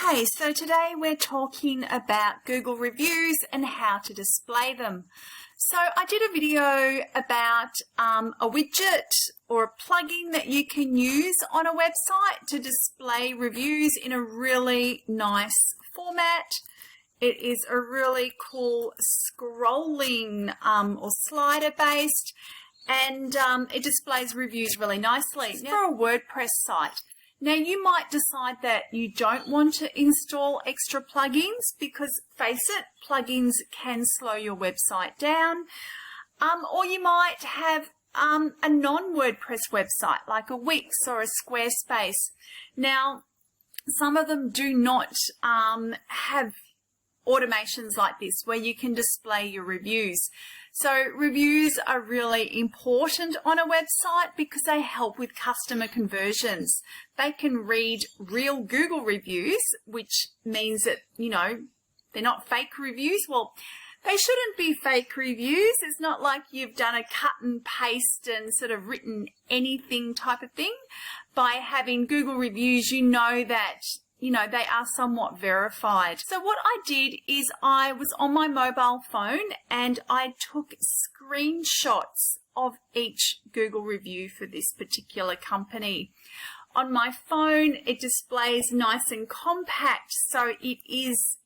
Okay, so today we're talking about Google reviews and how to display them. So I did a video about a widget or a plugin that you can use on a website to display reviews in a really nice format. It is a really cool scrolling or slider based, and it displays reviews really nicely. Now, for a WordPress site. Now, you might decide that you don't want to install extra plugins because, face it, plugins can slow your website down. Or you might have a non-WordPress website like a Wix or a Squarespace. Now, some of them do not have automations like this where you can display your reviews. So reviews are really important on a website because they help with customer conversions. They can read real Google reviews, which means that, you know, they're not fake reviews. Well, they shouldn't be fake reviews. It's not like you've done a cut and paste and sort of written anything type of thing. By having Google reviews, you know that they are somewhat verified. So what I did is I was on my mobile phone and I took screenshots of each Google review for this particular company. On my phone, it displays nice and compact, so it is,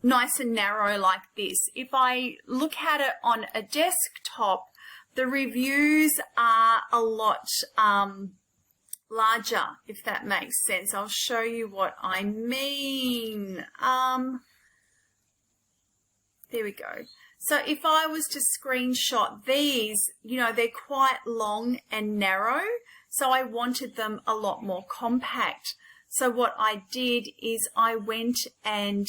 nice and narrow like this. If I look at it on a desktop, the reviews are a lot larger, if that makes sense. I'll show you what I mean. There we go. So if I was to screenshot these, they're quite long and narrow, so I wanted them a lot more compact. So what I did is I went and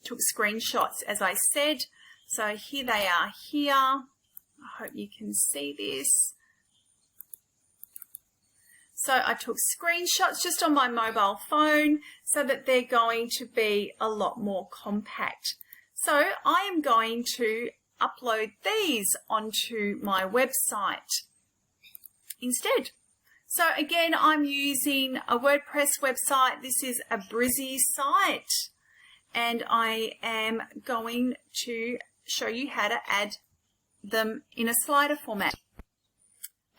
took screenshots, as I said. So here they are here. I hope you can see this. So I took screenshots just on my mobile phone so that they're going to be a lot more compact. So I am going to upload these onto my website instead. So again, I'm using a WordPress website. This is a Brizzy site, and I am going to show you how to add them in a slider format.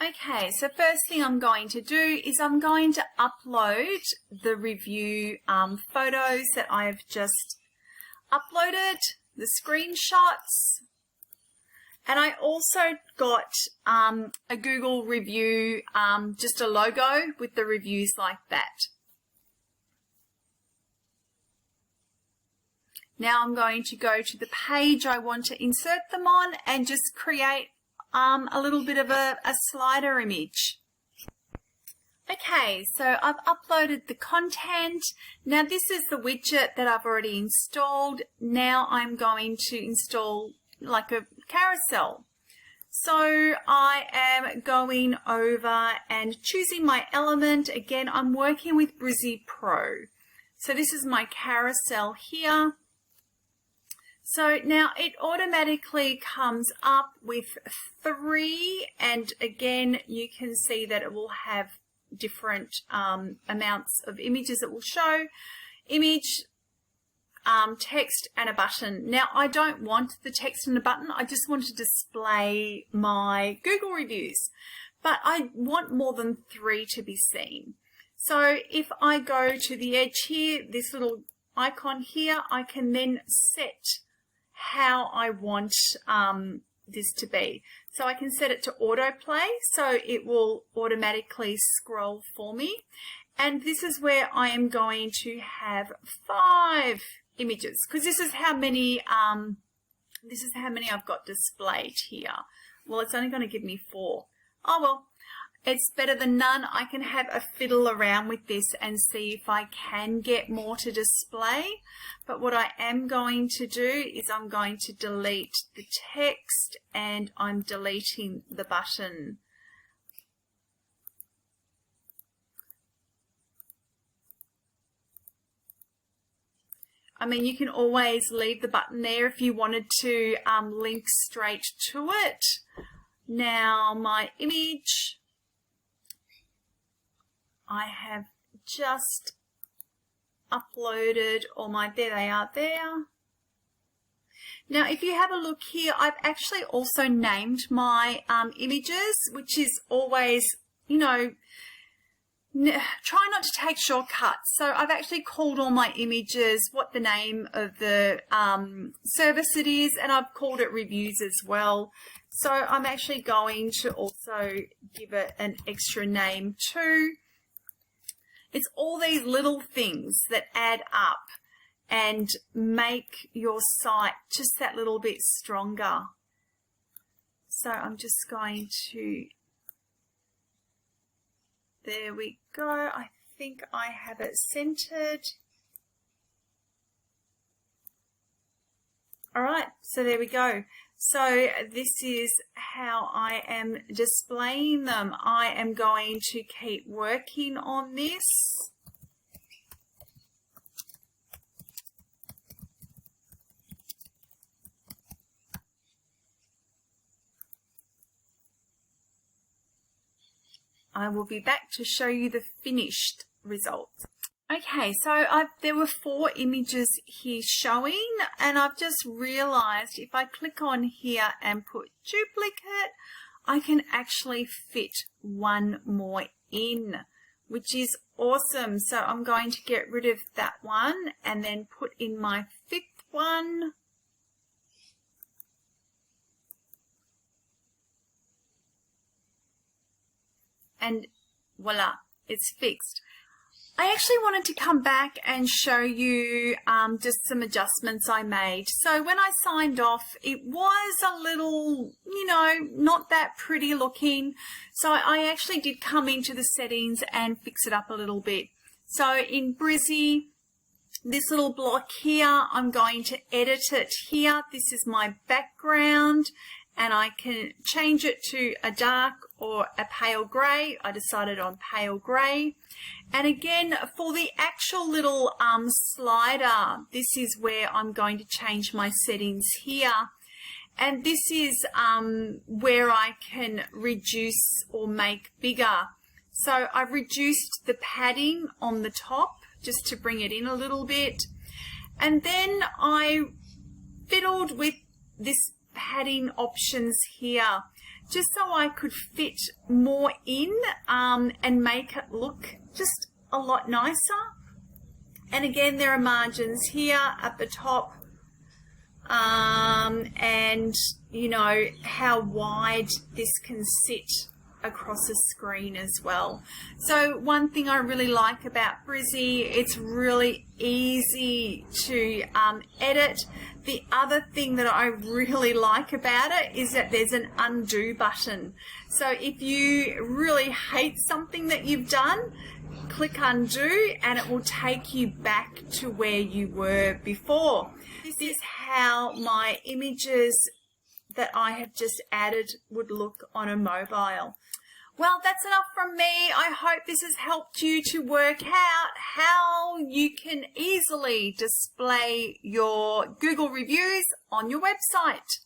Okay, so first thing I'm going to do is I'm going to upload the review photos that I've just uploaded, the screenshots, and I also got a Google review, just a logo with the reviews like that. Now I'm going to go to the page I want to insert them on and just create a little bit of a slider image. Okay, so I've uploaded the content. Now this is the widget that I've already installed. Now I'm going to install like a carousel. So I am going over and choosing my element. Again, I'm working with Brizzy Pro. So this is my carousel here. So now it automatically comes up with 3, and again you can see that it will have different amounts of images it will show. Image, text and a button. Now I don't want the text and a button, I just want to display my Google reviews, but I want more than 3 to be seen. So if I go to the edge here, this little icon here, I can then set how I want this to be. So I can set it to autoplay, so it will automatically scroll for me. And this is where I am going to have 5 images, because this is how many I've got displayed here. Well, it's only going to give me 4. Oh well, it's better than none. I can have a fiddle around with this and see if I can get more to display. But what I am going to do is I'm going to delete the text and I'm deleting the button. I mean, you can always leave the button there if you wanted to link straight to it. Now my image, I have just uploaded all my, there they are there. Now, if you have a look here, I've actually also named my images, which is always, you know, try not to take shortcuts. So I've actually called all my images what the name of the service it is, and I've called it reviews as well. So I'm actually going to also give it an extra name too. It's all these little things that add up and make your site just that little bit stronger. So I'm just going to, there we go. I think I have it centered. All right, so there we go. So this is how I am displaying them. I am going to keep working on this. I will be back to show you the finished result. Okay, so there were 4 images here showing, and I've just realized if I click on here and put duplicate, I can actually fit one more in, which is awesome. So I'm going to get rid of that one and then put in my 5th one. And voila, it's fixed. I actually wanted to come back and show you just some adjustments I made. So when I signed off, it was a little, you know, not that pretty looking. So I actually did come into the settings and fix it up a little bit. So in Brizzy, this little block here, I'm going to edit it here. This is my background, and I can change it to a dark or a pale grey. I decided on pale grey. And again, for the actual little slider, this is where I'm going to change my settings here. And this is where I can reduce or make bigger. So I've reduced the padding on the top just to bring it in a little bit. And then I fiddled with this padding options here just so I could fit more in and make it look just a lot nicer. And again, there are margins here at the top and you know how wide this can sit across a screen as well. So one thing I really like about Brizzy, it's really easy to edit. The other thing that I really like about it is that there's an undo button. So if you really hate something that you've done, click undo and it will take you back to where you were before. This is how my images that I have just added would look on a mobile. Well, that's enough from me. I hope this has helped you to work out how you can easily display your Google reviews on your website.